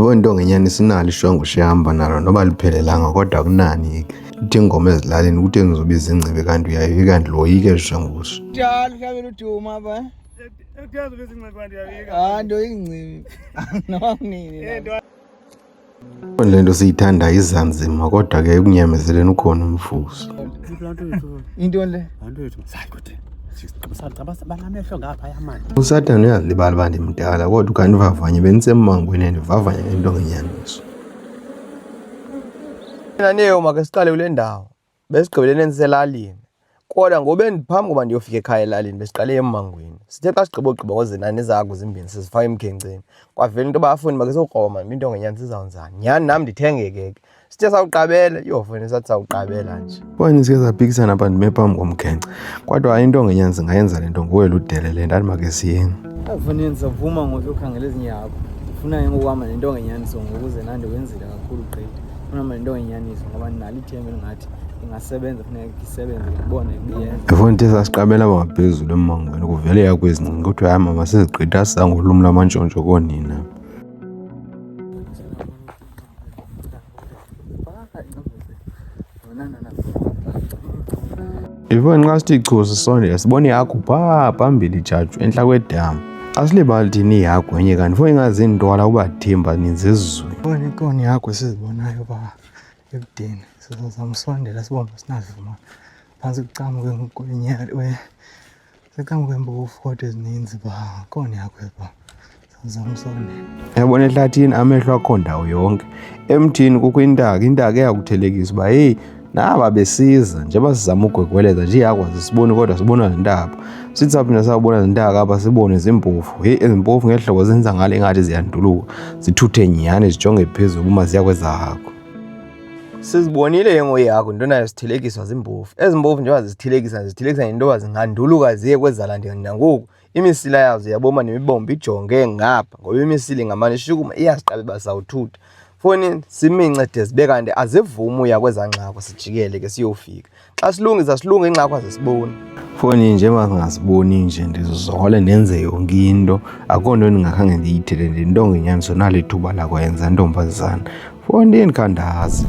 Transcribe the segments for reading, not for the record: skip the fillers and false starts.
Into ngenyani sinalo ishwangu shihamba nalo noba liphelelanga kodwa kunani uthi ingoma ezilalini ukuthi ngizobiza ingcibe kanti uyayika ndiloyike lishwangusha. Njalo uhlabela uduma apha. Ekuyazi bese ingcibe kanti uyayika. Nto ingcibe. Noma kunini la. Le nto siyithanda izanzima kodwa ke ekunyamezeleni ukhona umfuso. Into le? Anto yethu sayikodwa. Banamehlo ngapha yamanje. USathane uyazilibala uba ndimdala kodwa ukanivavanye benisemangweni ndivavanye ngento ngenyaniso. Mina neyo make siqale kule ndawo. Besigqibelene niselalini. Kodwa ngobe ndiphambi koba ndiyofika ekhaya elalini besiqale emangweni. Sithe xa sigqiba ngozenani zakho zimbini sizifaka emkhenkceni. Kwavela into abafundi make sokroma into ngenyani sizawunzani. Nyani nami ndithengeke ke. Sithe sawuqabela yofuna sathi sawuqabela nje. Kwani sike saphikisana apha ndime phambi komkhenkce. Kodwa into ngenyani singayenza lento nguwela udelele ndathi make siyeni. Afanele sizavuma ngokukhangela ezinyako. Ufuna ngokuhamba nento ngenyaniso ngokuze nandi wenzile kakhulu gqitha. Ufuna nento ngenyaniso ngoba nalo ithemba lingathi ingasebenza funeka isebenze ngibone kuyenza. Efonte sasiqabela ngaphezulu emangweni kuvele yakwezincinci ukuthi hayi mama sizigqitha sangolumi lamantshontsho konina. Ifoni xa sithi chu sisondela sibone yakho phaa phambili ijaju entla kwedama. Asilibali thina ihagu enye kanti fo ingazintwala uba thimba ninzi ezizweni. Ifoni ikoni yakho esizibonayo phaa ebudeni sizamsondela sibombe sinazivuma phantsi kucamuke kwenyali secamuke mbofu kodwa ezininzi phaa koni yakho phaa sizamsondela. Yabona ehlathini amehlo akho ndawo yonke emthini kukho intaka eyakuthelekisa uba heyi naba besiza njengoba sizama ugwegweleza nje ihagu azisiboni kodwa sibona zintaba sithi saphinda sabona zintaka apha sibone zimpofu heyi ezimpofu ngehlobo zenza ngale engathi ziyanduluka zithuthe nyhani zijonge phezulu uma ziya kwezahagu. Sizibonile yengo yakho into nayo sithelekiswa zimpofu ezimpofu njengoba zithelekisa ngentoba zinganduluka ziye kwezalandela nangoku imisila yazo yaboma nemibombo ijonge ngapha ngoba imisila ngamane ishukuma iyasiqabela sawuthutha. Foni simincede sibe kanti azivumi uya kwezanxako sijikele ke siyofika. Xa silungisa silunge ingxako azisiboni. Foni njengoba singasiboni nje ndizozole nenze yonke into akho nto ndingakhange ndiyithele ndinto ngenyaniso nalo ithuba lakwenza ntombazana. Foni ndikhandazi.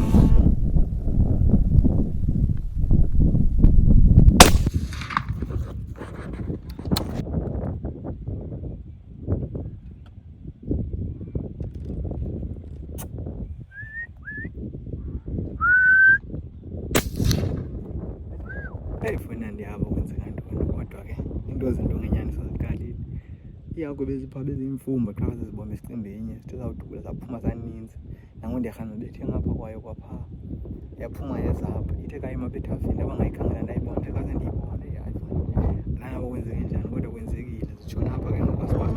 Fona ndiyaba kwenzeka ntoni kodwa ke into zinto ngenyaniso zikalile. Ihagu bezipha bezimfumba xa zizibombe isicinbenye sithe zawudubula zaphuma zaninzi nango ndiyarhana bethe ngapha kwayo kwaphaa yaphuma yazapha ithe kayima bethafini abangayikhangela ndayibona kaze ndiyibone yayo nabo kwenzeke njani kodwa kwenzekile zitshona apha ke ngokwasikwazi.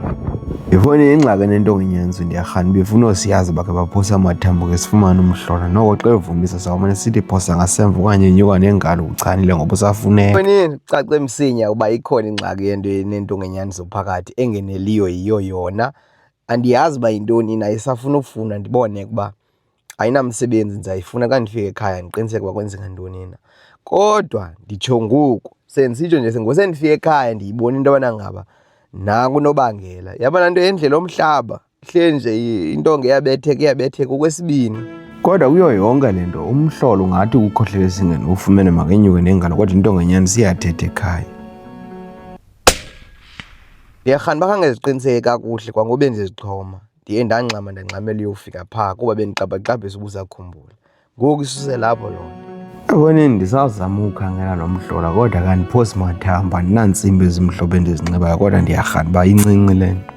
Ifoni ingxaki nento ngenyaniso ndiyarhana befuna osiyazi bakhe baphosa amathambo ke sifumane umhlola noko xa evumisa sawumane sithi phosa ngasemva okanye inyuka nengalo uchanile ngoba usafuneka. Foni cace msinya uba ikhona ingxaki yento nento ngenyaniso phakathi engeneliyo yiyo yona andiyazi uba yintoni nayo isafuna ukufuna ndibone ukuba ayinamsebenzi ndizayifuna xa ndifika ekhaya ndiqiniseke uba kwenzeka ntoni na kodwa nditsho ngoku sendisitsho nje ngosendifika ekhaya ndiyibona into yobana ngaba naku nobangela yabona nto yendlela omhlaba hle nje into ngeyabetheka okwesibini kodwa kuyo yonke le nto umhlolo ungathi ukukhohlela esingeni ufumene makenyuke nengalo kodwa into ngenyani siyathetha ekhaya. Ndiyarhana bakhange ziqiniseke kakuhle kwangobe ndizixhoma ndiye ndangxamela uyofika phaa kuba bendiqabaqabhisa ubusakhumbula ngoku isuse lapho loo nto. Eboneni ndisazama ukukhangela nomhlola kodwa kandiphosi mathamba andinantsimbi ezimhlophe endizinxibayo kodwa ndiyarhana uba incinci le nto.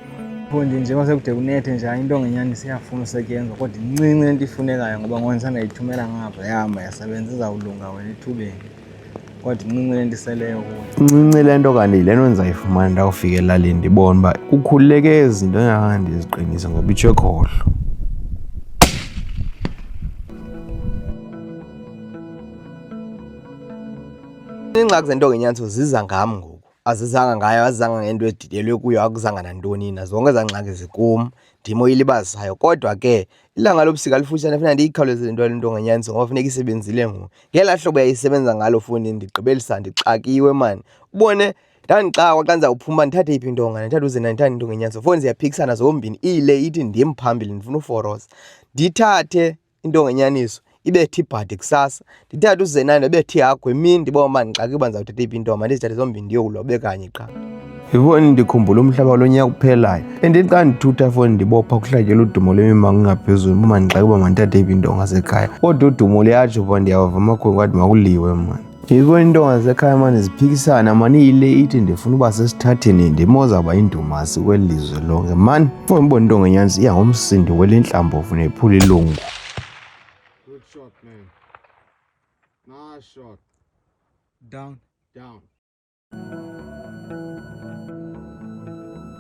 Fundi njengoba sekude kunethe nje into ngenyani siyafuna usetyenzwa kodwa incinci le nto ifunekayo ngoba ngona sandayithumela ngapha yahamba yasebenza izawulunga wena ethubeni kodwa incinci le nto iseleyo kuyo. Incinci le nto kanti yile nto ndizayifumana ndawufika elalini ndibone uba kukhululeke ezi zinto engakhange ndiziqinise ngoba itsho ekhohlo. Iingxaki zento ngenyaniso ziza ngam ngoku azizanga ngayo azizanga ngento edidelwe kuyo akuzanga nantoni na zonke ezaa ngxaki zikum ndim oyilibazisayo kodwa ke ilanga lobusika lifutshane funeka ndiyikhawuleze into ngenyaniso ngoba funeka isebenzile ngoku ngelaa hlobo yayisebenza ngalo fowuni ndigqibelisa ndixakiwe mani ubone Ndandixakwa xa ndizawuphuma ndithathe iphi intonga ndithathe uZenani ndithathe intonga enyanza foni ziyaphikisana zombini ile ithi ndim phambili ndifuna uforosa ndithathe intonga enyaniso ibethe ibhadi kusasa ndithathe uZenani ebethe ihagu emini ndibona uba ndixakeke uba ndizawuthatha iphi intonga mandizithathe zombini ndiyokulwa ube kanye qha. Ifoni ndikhumbula umhlaba lo nyaka uphelayo endithi xa ndithutha ifoni ndibopha kuhlatyelwa udumo lwemimango ngaphezulu uba ndixakeke uba mandithathe iphi intonga sekhaya kodwa udumo luyatsho uba ndiyawava amakhwenkwe athi makuliwe mani. Yibona intonga zasekhaya mani ziphikisana mani ile ithi ndifuna uba sesithatheni ndimozawuba indumasi kweli lizwe lonke mani. Funa ubona intonga enyanzi iya ngomsindi wele ntlambovu nephula ilungu. Good shot, man. Nice shot. Down.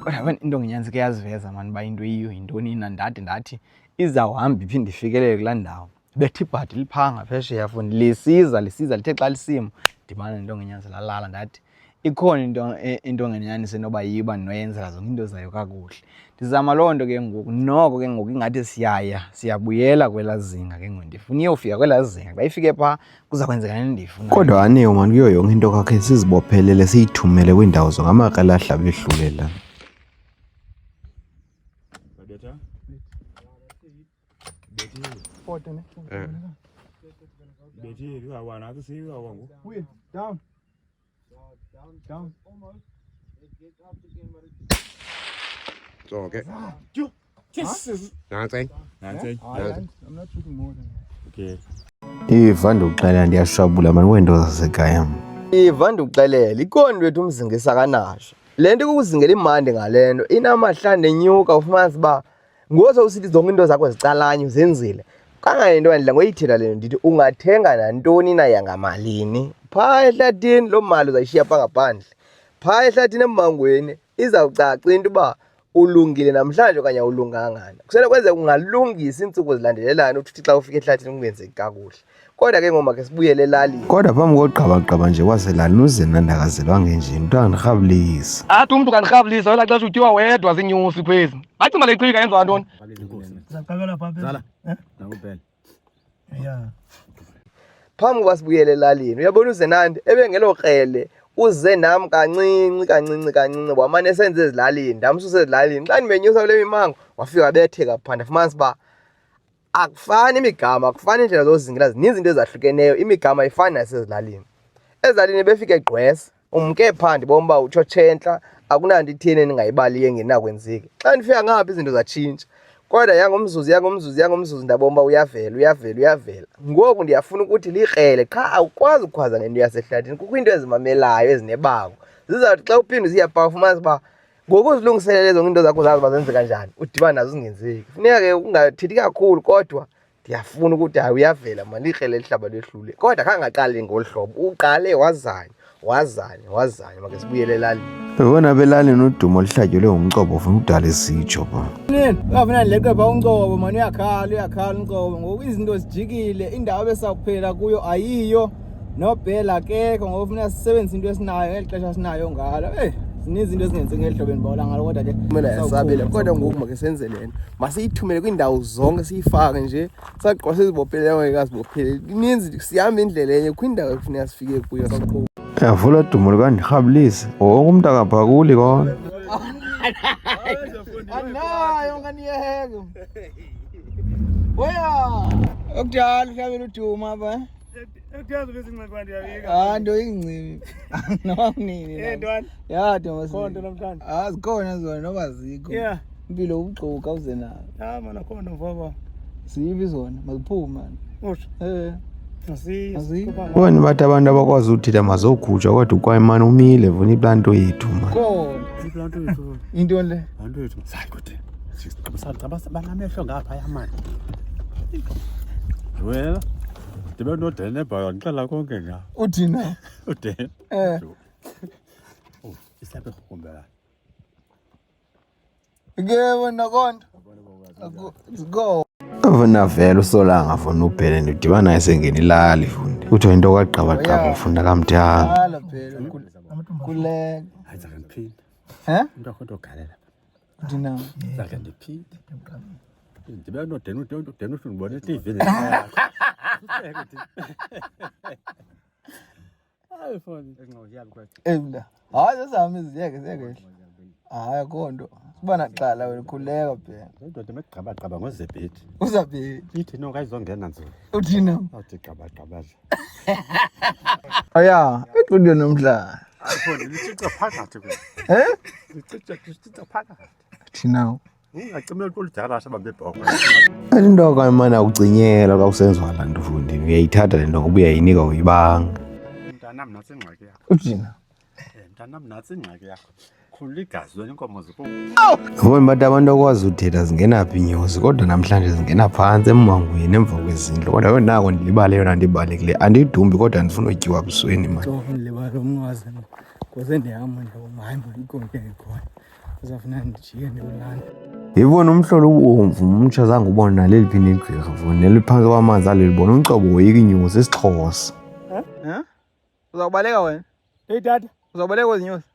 Kodwa wena intonga enyanzi ke yaziveza mani uba into eyiyo yintoni na ndathi izawuhamba iphinde ifikelele kulaa ndawo. Bethe ibhadi liphanga phesheya foni lisiza lithe xa lisimo ndimana nentonga enyanzi lalala ndathi ikhona intonga enyanzi enoba yiba ndinoyenzela zonke into zayo kakuhle. Ndizama loo nto ke ngoku noko ke ngoku ingathi siyabuyela kwelaa zinga ke ngoku ndifuna iyofika kwelaa zinga xa ifike phaa kuza kwenzeka nini ndifuna. Kodwa Aneo mani kuyo yonke into kakhe sizibophelele siyithumele kwiindawo zongamaqela ahlaba ehlulela. It's okay. Jesus. Nothing. I'm not shooting more than that. Okay. Iva ndikuxelela ndiyashwabula mani kweento zasekhaya mani. Iva ndikuxelela ikoni wethu umzingisa kanasho le nto kukuzingela imandi ngale nto inamahlande enyuka ufumanisa uba ngoso usithi zonke into zakho zicalanye uzenzile kangayinto yandla ngoyithela le nto ndithi ungathenga nantoni na yangamalini phaa ehlathini loo mali uzayishiya phaa ngaphandle phaa ehlathini emmangweni izawucaca into uba ulungile namhlanje okanye awulungangana kusele kwenzeka ungalungisa iintsuku zilandelelana uthi xa ufika ehlathini kungenzeki kakuhle kodwa ke ngoma ke sibuyele elalini. Kodwa phambi kokugqabagqaba nje kwaselalini uZenani ndakazelwange nje mntu andirhabulisa. Athi umntu kandirhabulisa welaa xesha utyiwa wedwa ziinyusi kwezi bacima le cika yenziwa ntoni. Phambi koba sibuyele elalini uyabona uZenani ebengelo krele uze nam kancinci wamane esenze ezilalini ndamsusa ezilalini xa ndimenyusa kule mimango wafika betheka phanda fumanisa uba akufani imigama akufani indlela zozingela zininzi into ezahlukeneyo imigama ifani nasezilalini. Ezilalini befika egqwesa umke phaa ndibona uba utshotshentla akunanto itheni endingayibaliyo engenakwenzeki xa ndifika ngapha izinto zatshintsha kodwa yangomzuzu ndabona uba uyavela ngoku ndiyafuna ukuthi likrele qha awukwazi ukukhwaza nento yasehlathini kukho into ezimamelayo ezinebako zizawuthi xa uphinde ziyapafumanisa uba ngoku uzilungiselele zonke into zakho zazi uba zenzeka njani udibana nazo zingenzeki funeka ke ungathethi kakhulu kodwa ndiyafuna ukuthi hayi uyavela malikrele lihlaba lehlule kodwa khangaqali ngolu hlobo uqale wazanye make sibuyele elalini. Bebona belalini udumo lihlatyelwe ngumcobo ufuna udala isitsho pha. Uyafuna ndileqepha umcobo mani uyakhala umcobo ngoku izinto zijikile indawo besawuphela kuyo ayiyo nobhela akekho ngoku funeka sisebenzise into esinayo ngeli xesha sinayo ngalo zininzi izinto ezingenzeki ngeli hlobo endibawula ngalo kodwa ke kumele yasabela kodwa ngoku make senze le nto masiyithumele kwiindawo zonke siyifake nje sagqiba sizibophele ngekazibophele ininzi sihamba indlela enye kwindawo ekufuneka sifike kuyo saqhuba. Yavula udumo lukandirhabulise wonke umntu akaphakuli kona. Anayo nganiyeke oya okudala uhlabela udumo apha Ekuyazi bese inceba ndiyabika. nto ingcibi noma kunini ya Thomas Khonto namhlanje. zikhona zona noba zikho Yeah. impilo ubuxoka uzenayo Mana khonto mfaba. ziyibi zona maziphume mani Usho. Bona bathi abantu abakwazi uthetha mazokhutshwa kodwa ukwayimani umile vuna iplanto yethu mani. khona Implanto yethu. intoni le Implanto yethu. Sayi kude. Sicabasa banamehlo ngapha yamani. Wena. Ndibe nodene ebhayo ngixela konke nga. uthina Udene. Isabe khombela. ke wena konto ziko Avuna vele usolanga funa ubhele ndidibana naye sengena ilali fundi. Kuthiwa into kwagqabagqaba ufunda kamthanga. hala phela kule Hayi zake ndiphinde. Into akhona ugalela. uthina Zake ndiphinde. Ndibe nodene uthi ngibona TV Hayi foni engqondo yami kwathi. Mna. Hayi sesami ziyeke. Hayi akho nto. Sibona kuqala wena khuleka phela. Indoda emegqabagqaba ngozebhethi. Uzaphi? Ithi nonke ayizongena nzulu. Uthina? Awuthi gqabagqaba. Aya, eqonde nomdla. Hayi foni lichicha phakathi kwena. Lichicha phakathi. Thina. Ungacimela kulidala sabambe ibhoko. Into kamana akucinyela xa kusenziwa laa nto fundi uyayithatha le nto ngoba uyayinika uyibanga. Mntanam nasi ingxaki yakho. Uthina? Mntanam nasi ingxaki yakho. Khulula igazi wena inkomo zikho. Yabona bathi abantu akwazi uthetha zingena phi inyosi kodwa namhlanje zingena phantsi emmangweni emva kwezindlu kodwa yona nako ndilibale yona ndibalekile andidumbi kodwa ndifuna utyiwa busweni mani. Ndilibale umnqwazi ngoze ndihamba ndawoma hayi ikonke ngikhona uzafuna ndijike ndiwulanda. Yibona umhlolo ubomvu umtsha zange ubone naleliphi negqirha funi neliphantsi kwamanzi alelibona umcobo woyika inyosi isixhosa. Uzawubaleka wena? Hey tata. Uzawubaleka kwezi nyosi?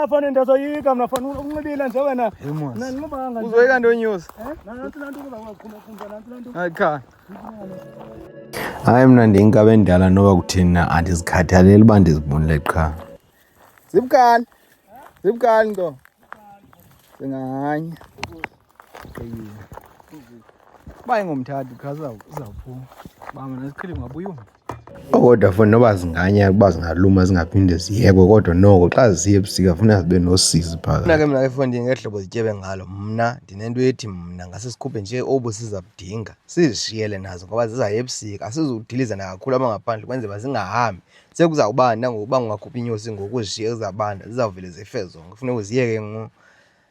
Fone ndazoyika mna fone unxibile nje wena. Nanqobanga. Uzoyika nto inyosi? Nanti lanto uzawukhuma nanti lanto. Hayi. Hayi mna ndinkabe endala noba kutheni na andizikhathaleli uba ndizibonile qha. Zibukani nto. Singahanya. Ba ingomthathu khaza uzawuphuma. Ba mina siqhele ngabuya. Kodwa funi noba zinganya ukuba zingaluma zingaphinde ziyekwe kodwa noko xa ziye ebusika funa zibe nosizi phakathi. Mina ke fondini ngehlobo zityebe ngalo mna ndinento ethi mna ngase sikhuphe nje obu sizabudinga sizishiyele nazo ngoba zizaya ebusika asizudiliza nakakhulu abangaphandle kwenze bazingahambi sekuzawubanda ngokuba ungakhupha inyosi ngokuzishiya ezabanda zizawuvele zife zonke kufuneka uziyeke ngo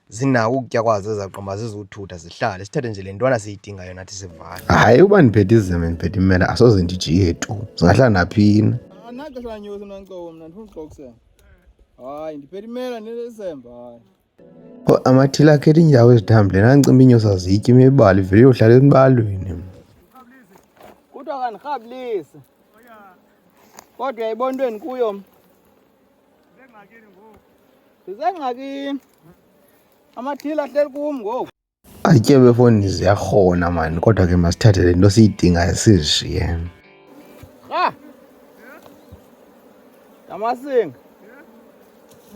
zinako ukutya kwazo ezaqomba zizothutha zihlale sithathe nje le ntwana siyidingayo nathi sivale. Hayi uba ndiphethe izeme ndiphethe imela asoze ndijike tu zingahlala naphina. Anaxesha lanyosi mna ncobo mna ndifuna uxoxisana. Hayi ndiphethe imela nesemba hayi. Amathile akhetha iindawo ezithambileyo nancimba iinyosi azityi imibala ivele iyohlala embalweni. Kuthiwa kandirhabulise. Kodwa uyayibona into endikuyo mna. Ndisengxakini. Amathile ahleli kum ngoku. Atyebe foni ziyarhona mani kodwa ke masithathe le nto siyidingayo sizishiye. Yamasinga.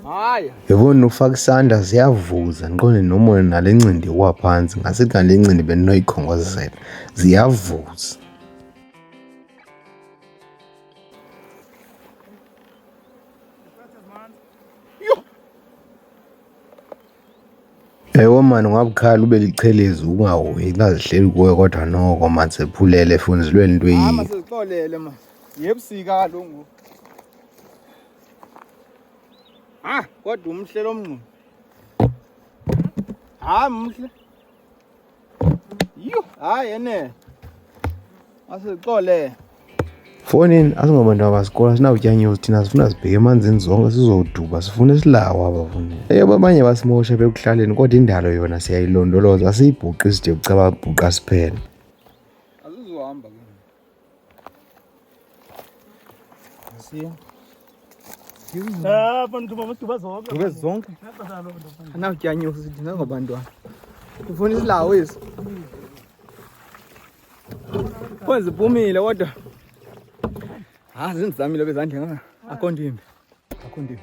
Hayi. Yabona ufaka isandla ziyavuza ndiqonde nomoya nale ncindi waphantsi ngasithi kanti le ncindi bendinoyikhongozela ziyavuza. Ewe mani ungabukhala ube lichelezi ungahoyi xa zihleli kuwe kodwa noko mani sephulele funi zilwela into eyiyo. Hamba sizixolele mani. Yebusika kaloku. Kodwa umhle lo mngqu. Mhle. Hayi ene. Asixolele. Fonini asingobantu abasikolo sinawutya inyosi thina sifuna zibheke emanzini zonke sizoduba sifuna isilawo apha fonini. Eyabo abanye basimosha bekuhlaleni kodwa indalo yona siyayilondoloza asiyibhuqi side kucaba bhuqa siphele. Azizohamba ke. Asiya. Duba zonke. Anawutya inyosi sidinga ngabantwana. Ufuna isilawo esi. Kwenza iphumile kodwa. Zindizamile bezandla ngapha. Akho nto imbi.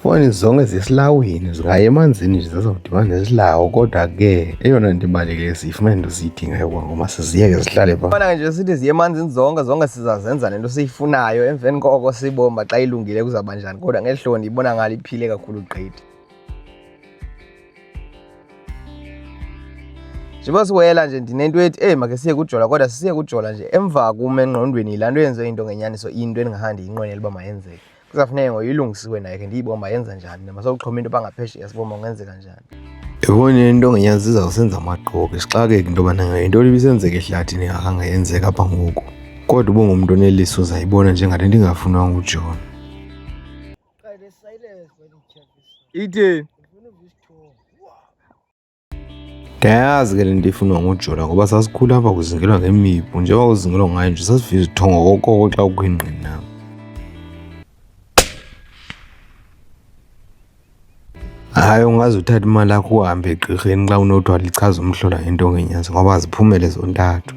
Foni zonke zisilawini zingaya emanzini nje zizawudibana nesilawo kodwa ke eyona nto ibalulekile siyifumane into siyidingayo kwangoma siziyeke zihlale phaa. Fana nje sithi ziye emanzini zonke sizazenza lento siyifunayo emveni koko sibomba xa ilungile kuzawuba njani kodwa ngehlobo ndiyibona ngalo iphile kakhulu gqithi. Njengoba siwela nje ndinento ethi make siye kujola kodwa sisiye kujola nje emva kuma engqondweni yilaa nto yenziwe into ngenyaniso into endingahandi yinqwenela uba mayenzeke kuzafuneka ngoyilungisiwe nayo ke ndiyibomba yenza njani namasokuxhoma into bangaphesheya sibomba ngenzeka njani. Yabona into ngenyani zizawusenza amaqoqo sixakeke into yobana into ibisenzeka ehlathini engakhange yenzeka apha ngoku kodwa uba ngumntu oneliso uzayibona njengale nto ingafunwanga uJohn. Itheni? Ndiyayazi ke le nto ifunwa nguJola ngoba sasikhula apha kuzingelwa ngemipu njengoba kuzingelwa ngayo nje sasifika izithongo okoko xa kukho ingqina. Hayi ungaze uthathe imali yakho uhambe egqirheni xa unothiwa lichaza umhlola into ngenyazi ngoba ziphumele zontathu.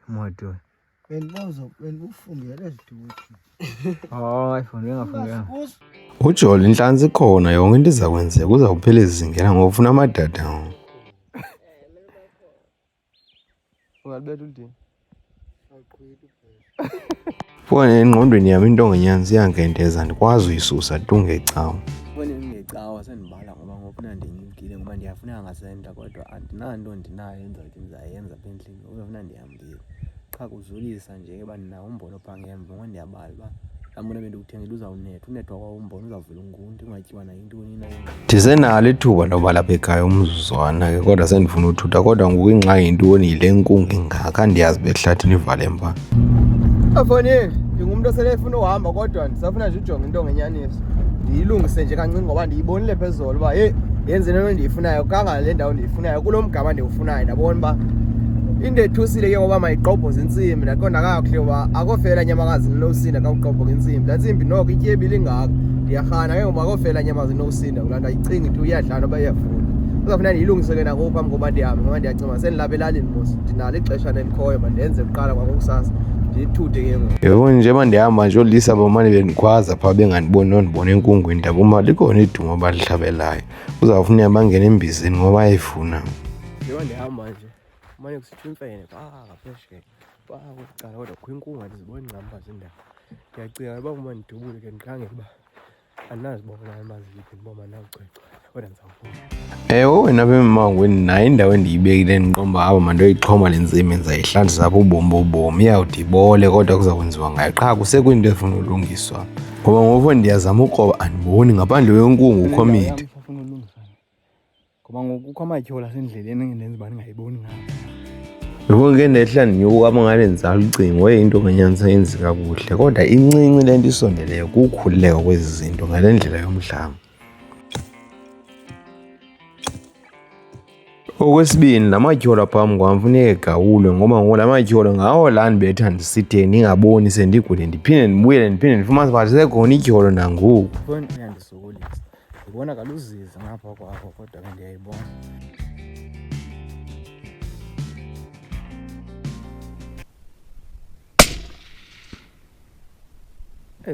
Moto. Bendibufundele ziduthi. Hayi, funde ngafundanga. Ujolo inhlanzi khona yonke into iza kwenzeka uzawuphela izingela ngoba ufuna amadada. Ungalibetha ulidini. Fona engqondweni yami into ngenyanzi iyangendeza ndikwazi uyisusa tungecawa. Fona ngecawa sendibala ngoba ngofuna ndinyukile ngoba ndiyafuna ngasenta kodwa andinanto ndinayo yenza ukuthi ndizayenza apha endlini. Uyafuna ndihambile. Cha kuzulisa nje ke bandinawo umbono pha ngemva ngoba ndiyabala uba lambona bendikuthengile uzawunetha unethwa kwa umbona uzavula ungunti ungatyiwa nayo intoni na yenye. Ndisenalo ithuba loba lapha ekhaya umzuzwana ke kodwa sendifuna uthutha kodwa ngoku ingxaki yintoni yile nkungu ingaka ndiyazi behlathini ivale mpa. Afonini ndingumuntu osele efuna uhamba kodwa ndisafuna nje ujonga into ngenyaniso. Ndiyilungise nje kancinci ngoba ndiyibonile phezulu uba hey yenze lento ndiyifunayo kangale ndawo ndiyifunayo kulo mgama ndiwufunayo ndabona uba into ethusile ke ngoba mayiqobhoze intsimbi ndaqonda kakuhle uba akofela nyamakazi nosinda xa uqobhoka intsimbi. Laa ntsimbi noko ityebile ingaka ndiyarhana ke ngoba akofela nyamakazi nosinda kulaa nto ayicingi ithi uyadlala noba iyafuna. Kuzawufuneka ndiyilungise ke nangoku phambi koba ndihambe ngoba ndiyacinga sendilapha elalini mos ndinalo ixesha nelikhoyo mandenze kuqala kwangokusasa ndiyithuthe ke ngoku. Yebo njengoba ndihamba nje olisa bamane bendikhwaza phaa bengandiboni nondibona enkungwini ndaba uma likhona idumo abalihlabelayo uzawufuneka bangene embizeni ngoba ayifuna. Njengoba ndihamba nje mane kusitsho imfene ngaphesheya kokucala kodwa kukho inkungu andiziboni ncam phaa zindaba. Ndiyacinga uba uma ndidubule ke ndikhangele uba andinazibona emaziphi ndiba mandawucwecwa kodwa ndizawufuna. Ewe wena apha emangweni nayo indawo endiyibekile ndiqomba apha mandoyixhoma le ntsimi ndizayihlanjisa apha ubomi bobomi iyawuthi ibole kodwa kuza kwenziwa ngayo qha kusekwinto efuna ulungiswa ngoba ngoku ndiyazama ukroba andiboni ngaphandle wenkungu ukho mithi. Ngoba ngoku kukho amatyholo asendleleni engendenza uba ndingayiboni ngapha. Yebo ngeke ndehla ndinyuka apha ngale nzala ucingo into ngenyanisa yenzi kakuhle kodwa incinci le nto isondeleyo kukhululeka kwezi zinto ngale ndlela yomdlalo. Okwesibini lamatyholo phambi kwam funeka egawulwe ngoba ngoku la matyholo ngawo laa ndibetha ndisithe ndingaboni sendigude ndiphinde ndibuyele ndiphinde ndifumanise uba lisekhona ityholo nangoku. Foni iyandisokolisa ndibona kaluziza ngapha kwakho kodwa ke ndiyayibona.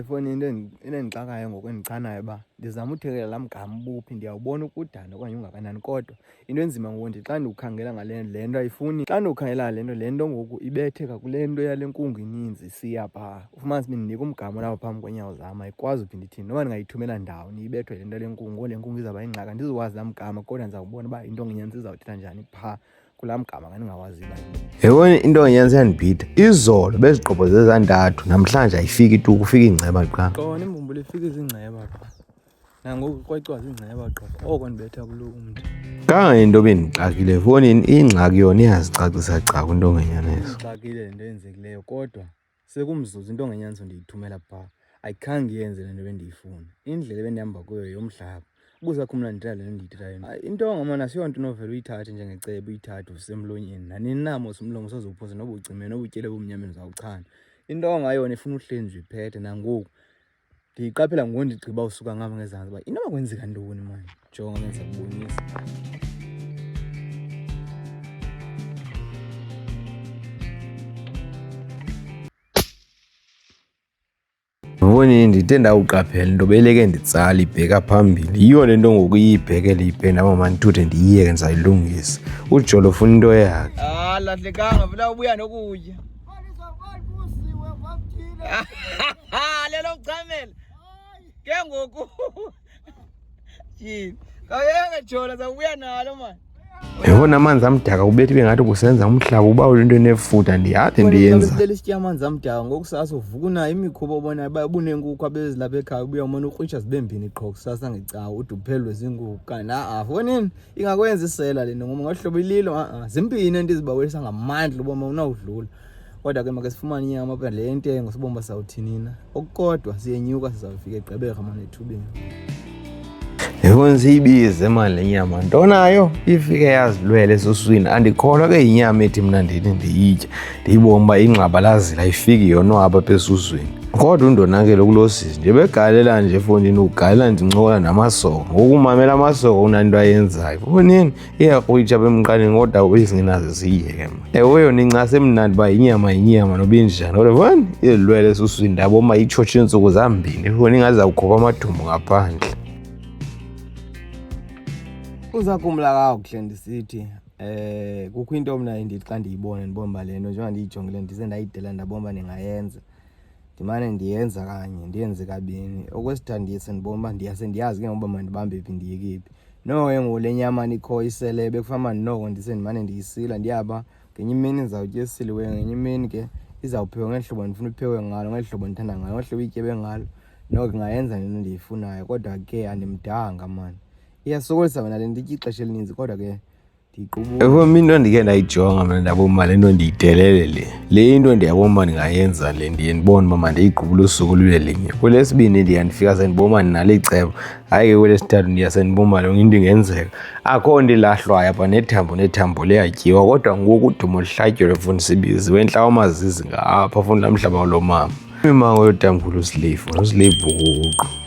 Foni into endixakayo ngoku endichanayo uba ndizama uthekelela laa mgama ubuphi ndiyawubona ukudana okanye ungakanani kodwa into enzima ngoku ndithi xa ndiwukhangela ngale le nto ayifuni. Xa ndiwukhangela le nto ngoku ibethe kakule nto yale nkungu ininzi siya phaa ufumanise uba ndinika umgama lapha phambi kweenyawo zam ayikwazi uphinde ithini noba ndingayithumela ndawo niyibethwe le nto le nkungu le nkungu izawuba yingxaka ndizokwazi laa mgama kodwa ndizawubona uba into ngenyanisa izawuthetha njani phaa kulaa mgama kandingawazi uba Yebo into ngenyanisa yandibhida izolo beziqobhoze zantathu namhlanje ayifiki tu kufika ingceba qha. Qona imbumbulu ifika izingceba qha nangoku kwecwa zingceba qha oko ndibetha kulo umntu. Kangento bendixakile efowunini ingxaki yona iyazicacisa ca kwinto ngenyanisa. Ndixakile le nto yenzekileyo kodwa sekumzuzu into ngenyanisa ndiyithumela phaa ayikhange iyenze le nto bendiyifuna. Indlela ebendihamba kuyo yomhlaba ubusakho mna ndithetha le nto ndiyithethayo. Into ngomana asiyonto unovela uyithathe njengecebo uyithathe usemlonyeni nanini na mos umlomo sozowuphosa noba ucimene noba utyele bumnyameni uzawuchana. Into ongayona ifuna uhlenjwa iphethe nangoku ndiyiqaphela ngoku ndigqiba usuka ngapha ngezantsi uba inoba kwenzeka ntoni mani jonga menza kubonisa. Ngiboni ndithe ndawuqaphela into beleke nditsala ibheka phambili yiyo le nto ngoku iyibhekele ipenda aba mandithuthe ndiyiyeke ndizayilungisa ujolo ufuna into yakhe. Lahlekanga vela ubuya nokutya lelo kuchamela ke ngoku yini kayenge jola zawubuya nalo mani. Yebo namanzi amdaka kubethi bengathi kusenza umhlaba uba into enefutha ndiyathi ndiyenza. Leli sitya amanzi amdaka ngokusasa uvuka unayo imikhuba obona babunenkukhu abezilapha ekhaya ubuya umona ukritsha zibembini qho kusasa ngecawa ude uphelwe ziinkukhu kanti fonini ingakwenza isela le nto ngoba ngohlobo ililo zimpini ento ezibawelisa ngamandla uboma unawudlula kodwa ke make sifumane inyama apha le ntengo sibomba sawuthini na okukodwa siyenyuka sizawufika eGqeberha manje ethubeni. Yebo nsiyibize manje le nyama ntonayo ifike yazilwele esuswini andikholwa ke inyama ethi mna ndithi ndiyitya ndiyibomba ingxabalazila ayifiki yona apha esuswini Kodwa undonakele kulo sisi nje begalela nje efondini ugalela nje uncokola namasoko. Ngokumamela amasoko unanto ayenzayo. Ubonini iyakrwitsha bemqaleni kodwa uyizingenazo siyeke. Ewe yona incase emnandi ba inyama noba injani. Kodwa fani ilwele esuswini ndabo uma ichotsha insuku zambini. Foni ingaze awukhopha amathumbu ngaphandle. Uzakumla kakuhle ndisithi kukho into mna endithi xa ndiyibona ndibomba le nto njengoba ndiyijongile ndise ndayidela ndabomba ndingayenza. Ndimane ndiyenza kanye ndiyenze kabini. Okwesithathu ndiye sendibomba ndiyazi ke ngoba mandibambe phi ndiyeke phi. No ke ngole nyama nikho iselebe kufama noko ndise ndimane ndiyisila ndiyaba ngenye imini ndizawutya esiliweyo ngenye imini ke izawuphekwa ngeli hlobo ndifuna iphekwe ngalo ngeli hlobo ndithanda ngalo ngeli hlobo ityebe ngalo. Noko kungayenza nento endiyifunayo kodwa ke andimdanga mani. Iyasokolisa mina le nto itya ixesha elininzi kodwa ke Mina into ndike ndayijonga mna ndaboma le nto ndiyidelele le into ndiyaboma ndingayenza le ndiye ndibone uba mandiyigqubule usuku lube linye. Kwelesibini ndiya ndifika sendiboma ndinalo icebo. Hayi ke kwelesithathu ndiya sendiboma yonke into ingenzeka. Akho nto ilahlwayo apha nethambo liyatyiwa kodwa ngoku udumo lihlatyelwe fundi sibiziwe entla kwamazizi ngapha fundi laa mhlaba walo mama. Imimango yodamkhulu uSleeve uSleeve uququ.